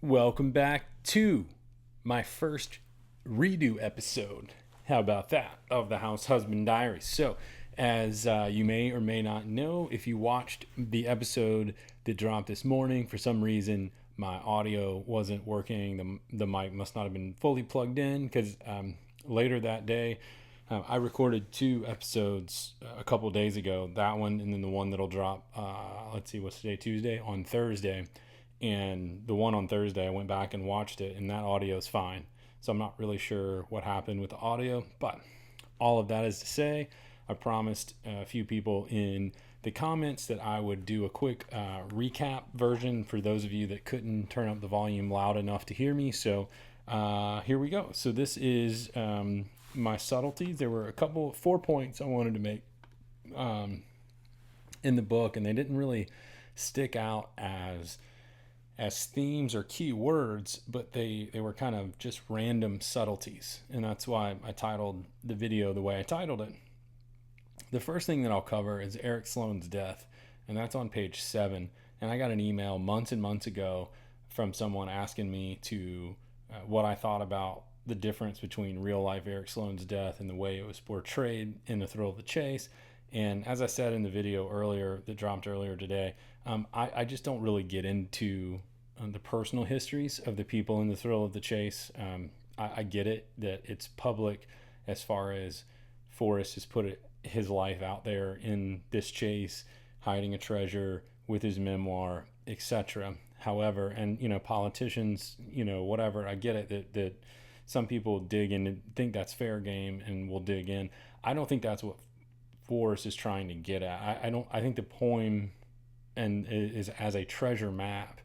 Welcome back to my first redo episode. How about that? Of the House Husband Diaries. So, as you may or may not know, if you watched the episode that dropped this morning, for some reason my audio wasn't working. The mic must not have been fully plugged in because later that day, I recorded two episodes a couple days ago. That one and then the one that'll drop, let's see, what's today? Tuesday? On Thursday. And the one on Thursday, I went back and watched it, and that audio is fine. So I'm not really sure what happened with the audio, but all of that is to say, I promised a few people in the comments that I would do a quick recap version for those of you that couldn't turn up the volume loud enough to hear me. So here we go. So this is my subtleties. There were 4 points I wanted to make in the book, and they didn't really stick out as themes or key words, but they were kind of just random subtleties. And that's why I titled the video the way I titled it. The first thing that I'll cover is Eric Sloane's death, and that's on page 7. And I got an email months and months ago from someone asking me to what I thought about the difference between real life Eric Sloane's death and the way it was portrayed in The Thrill of the Chase. And as I said in the video earlier that dropped earlier today, I just don't really get into the personal histories of the people in The Thrill of the Chase. I get it that it's public as far as Forrest has put his life out there in this chase, hiding a treasure with his memoir, etc. However, and politicians, whatever, I get it that some people dig in and think that's fair game and will dig in. I don't think that's what Forrest is trying to get at. I think the poem and is as a treasure map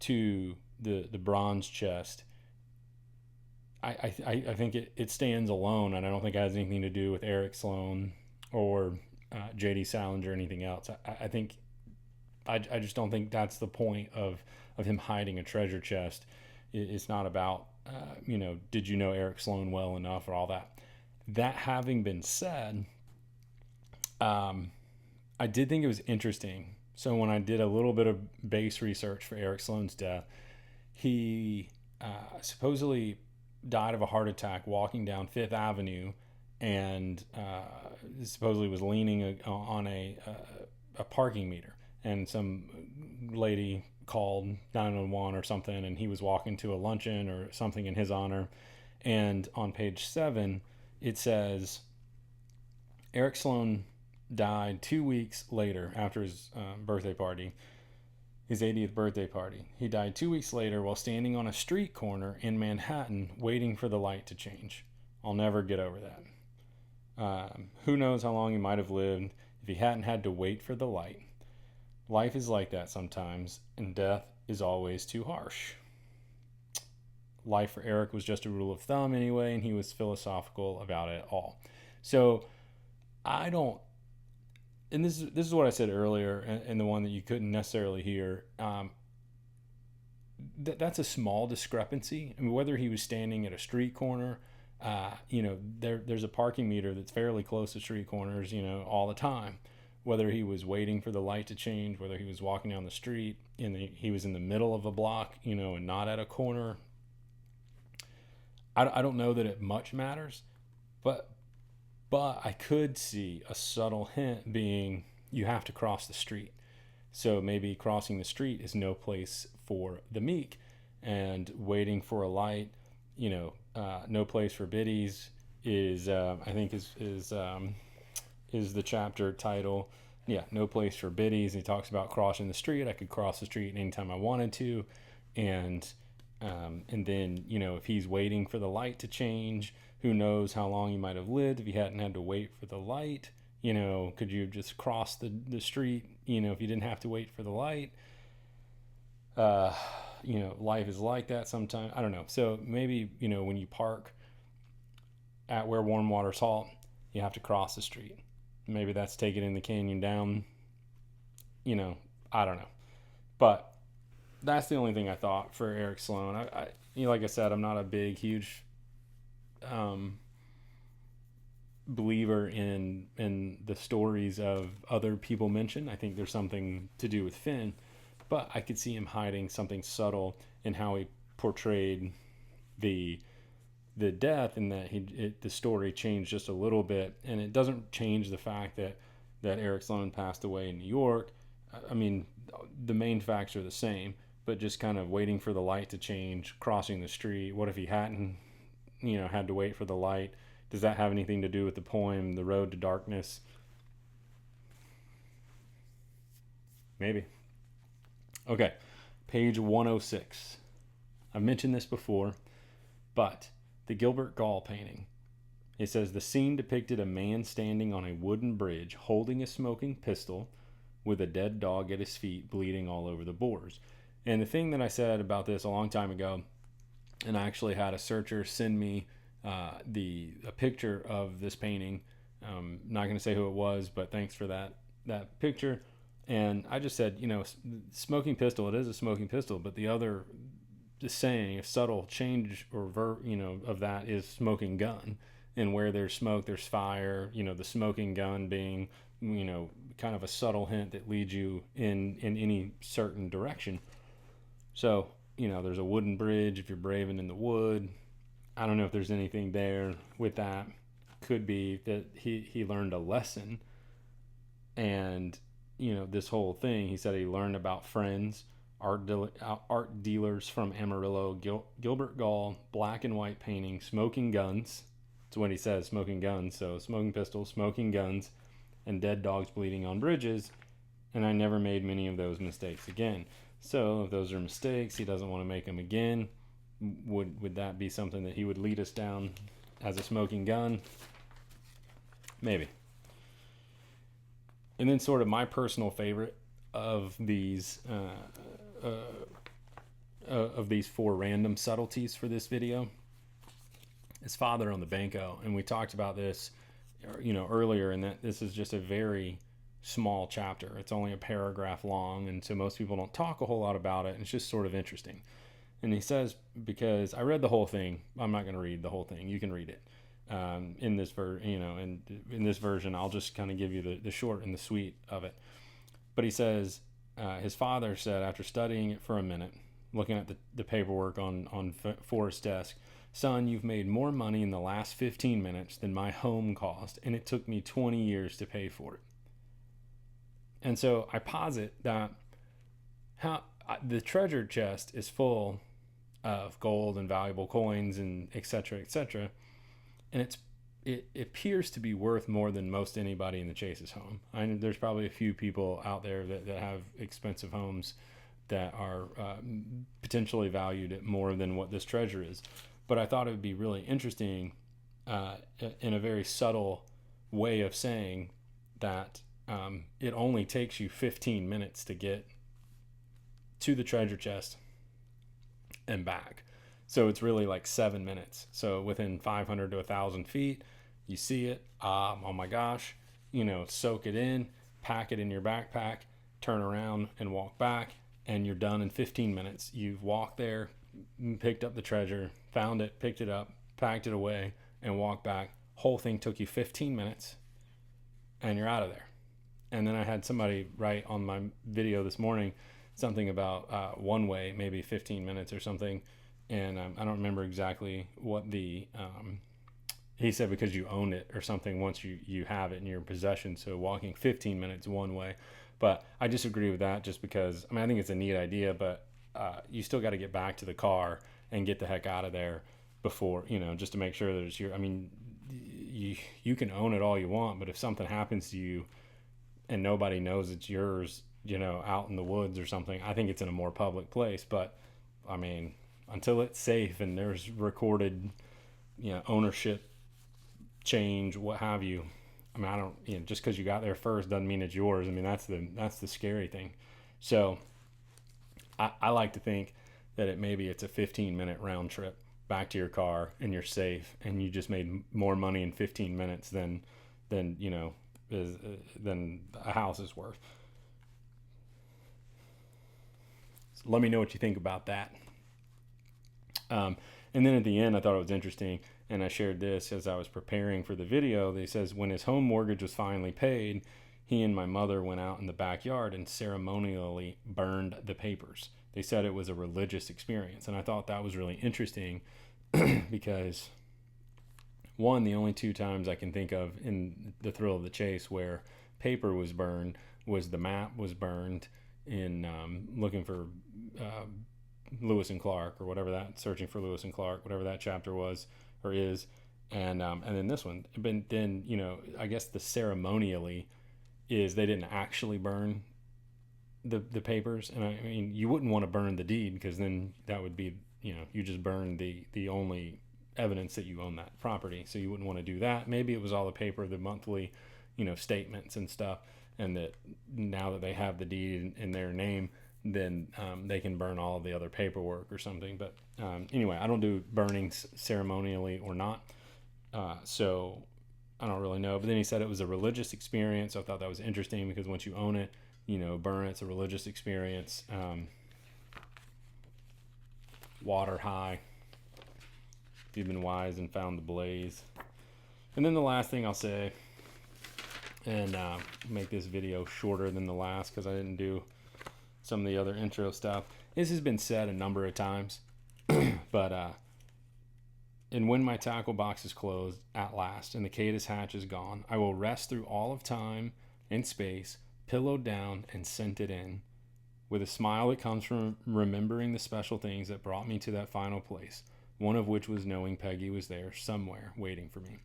to the bronze chest. I think it stands alone, and I don't think it has anything to do with Eric Sloane or J.D. Salinger or anything else. I think I just don't think that's the point of him hiding a treasure chest. It's not about did you know Eric Sloane well enough or all that. That having been said, I did think it was interesting. So when I did a little bit of base research for Eric Sloane's death, he supposedly died of a heart attack walking down Fifth Avenue, and supposedly was leaning on a parking meter. And some lady called 911 or something, and he was walking to a luncheon or something in his honor. And on page 7, it says Eric Sloane died 2 weeks later after his birthday party, his 80th birthday party. He died 2 weeks later while standing on a street corner in Manhattan waiting for the light to change. I'll never get over that. Who knows how long he might have lived if he hadn't had to wait for the light. Life is like that sometimes, and death is always too harsh. Life for Eric was just a rule of thumb anyway, and he was philosophical about it all. So I don't, and this is what I said earlier, and the one that you couldn't necessarily hear. That's a small discrepancy. I mean, whether he was standing at a street corner, there's a parking meter that's fairly close to street corners, all the time. Whether he was waiting for the light to change, whether he was walking down the street, and he was in the middle of a block, and not at a corner. I don't know that it much matters, but I could see a subtle hint being you have to cross the street. So maybe crossing the street is no place for the meek, and waiting for a light, no place for biddies is I think is the chapter title. Yeah, no place for biddies. He talks about crossing the street. I could cross the street anytime I wanted to, and then if he's waiting for the light to change, who knows how long he might have lived if he hadn't had to wait for the light. Could you have just crossed the street, if you didn't have to wait for the light? Life is like that sometimes. I don't know. So maybe, when you park at where warm water's halt, you have to cross the street. Maybe that's taking in the canyon down. I don't know. But that's the only thing I thought for Eric Sloane. I like I said, I'm not a big, huge believer in the stories of other people mentioned. I think there's something to do with Finn, but I could see him hiding something subtle in how he portrayed the death, and that the story changed just a little bit. And it doesn't change the fact that Eric Sloane passed away in New York. I mean, the main facts are the same, but just kind of waiting for the light to change, crossing the street. What if he hadn't, had to wait for the light? Does that have anything to do with the poem, The Road to Darkness? Maybe. Okay, page 106. I've mentioned this before, but the Gilbert Gaul painting. It says the scene depicted a man standing on a wooden bridge holding a smoking pistol with a dead dog at his feet bleeding all over the boards. And the thing that I said about this a long time ago, and I actually had a searcher send me a picture of this painting. Not going to say who it was, but thanks for that picture. And I just said, smoking pistol, it is a smoking pistol, but the saying, a subtle change of that is smoking gun. And where there's smoke, there's fire. The smoking gun being, kind of a subtle hint that leads you in any certain direction. So, there's a wooden bridge if you're braving in the wood. I don't know if there's anything there with that. Could be that he learned a lesson. And, this whole thing, he said he learned about friends, art dealers from Amarillo, Gilbert Gaul, black and white painting, smoking guns. That's what he says, smoking guns. So smoking pistols, smoking guns, and dead dogs bleeding on bridges. And I never made many of those mistakes again. So if those are mistakes, he doesn't want to make them again. Would that be something that he would lead us down as a smoking gun? Maybe. And then sort of my personal favorite of these four random subtleties for this video is Father on the Banco. And we talked about this, earlier, and that this is just a very small chapter. It's only a paragraph long, and so most people don't talk a whole lot about it, and it's just sort of interesting. And he says, because I read the whole thing, I'm not going to read the whole thing. You can read it. In this in this version, I'll just kind of give you the short and the sweet of it. But he says, his father said, after studying it for a minute, looking at the paperwork on Forrest's desk, "Son, you've made more money in the last 15 minutes than my home cost, and it took me 20 years to pay for it." And so I posit that the treasure chest is full of gold and valuable coins and et cetera, and it appears to be worth more than most anybody in the Chase's home. I know there's probably a few people out there that have expensive homes that are potentially valued at more than what this treasure is. But I thought it would be really interesting in a very subtle way of saying that it only takes you 15 minutes to get to the treasure chest and back. So it's really like 7 minutes. So within 500 to 1,000 feet, you see it. Oh my gosh, soak it in, pack it in your backpack, turn around and walk back, and you're done in 15 minutes. You've walked there, picked up the treasure, found it, picked it up, packed it away, and walked back. Whole thing took you 15 minutes, and you're out of there. And then I had somebody write on my video this morning something about one way, maybe 15 minutes or something. And I don't remember exactly what he said, because you own it or something once you have it in your possession. So walking 15 minutes one way. But I disagree with that, just because, I think it's a neat idea, but you still got to get back to the car and get the heck out of there before, just to make sure that it's your, you can own it all you want, but if something happens to you and nobody knows it's yours, out in the woods or something, I think it's in a more public place. But until it's safe and there's recorded, ownership change, what have you. I don't, just because you got there first doesn't mean it's yours. That's the scary thing. So I like to think that maybe it's a 15-minute round trip back to your car and you're safe, and you just made more money in 15 minutes than a house is worth. So let me know what you think about that. And then at the end, I thought it was interesting, and I shared this as I was preparing for the video. They says when his home mortgage was finally paid, he and my mother went out in the backyard and ceremonially burned the papers. They said it was a religious experience. And I thought that was really interesting because, one, the only two times I can think of in The Thrill of the Chase where paper was burned was the map was burned in looking for Lewis and Clark, or whatever that, searching for Lewis and Clark, whatever that chapter was or is. And then this one. But then, I guess the ceremonially is they didn't actually burn the papers. And I mean, you wouldn't want to burn the deed, because then that would be, you just burn the only evidence that you own that property. So you wouldn't want to do that. Maybe it was all the paper, the monthly, statements and stuff, and that now that they have the deed in their name, then they can burn all of the other paperwork or something. But anyway, I don't do burnings ceremonially or not. So I don't really know. But then he said it was a religious experience. So I thought that was interesting, because once you own it, burn it, it's a religious experience. Water high. If you've been wise and found the blaze. And then the last thing I'll say, and make this video shorter than the last because I didn't do some of the other intro stuff. This has been said a number of times, but and when my tackle box is closed at last and the Cadus hatch is gone, I will rest through all of time and space, pillowed down and scented in, with a smile that comes from remembering the special things that brought me to that final place, one of which was knowing Peggy was there somewhere waiting for me.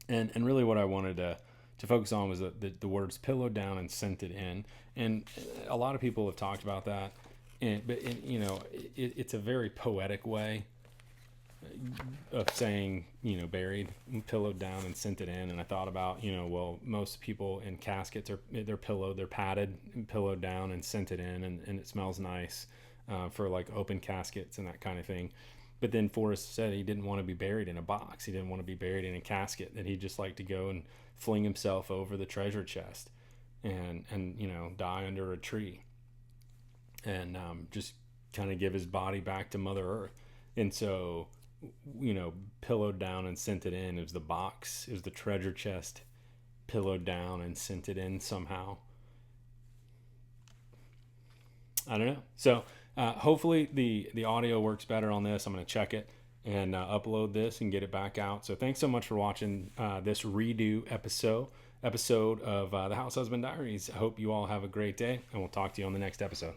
And really what I wanted to focus on was the words pillowed down and scented in. And a lot of people have talked about that, but it's a very poetic way of saying, buried, pillowed down and scented in. And I thought about, well, most people in caskets they're pillowed, they're padded and pillowed down and scented in, and it smells nice for like open caskets and that kind of thing. But then Forrest said he didn't want to be buried in a box. He didn't want to be buried in a casket, that he'd just like to go and fling himself over the treasure chest and die under a tree and just kind of give his body back to Mother Earth. And so, pillowed down and scented in is the box, is the treasure chest pillowed down and scented in somehow. I don't know. So hopefully the audio works better on this. I'm going to check it and upload this and get it back out. So thanks so much for watching this redo episode of the House Husband Diaries. I hope you all have a great day, and we'll talk to you on the next episode.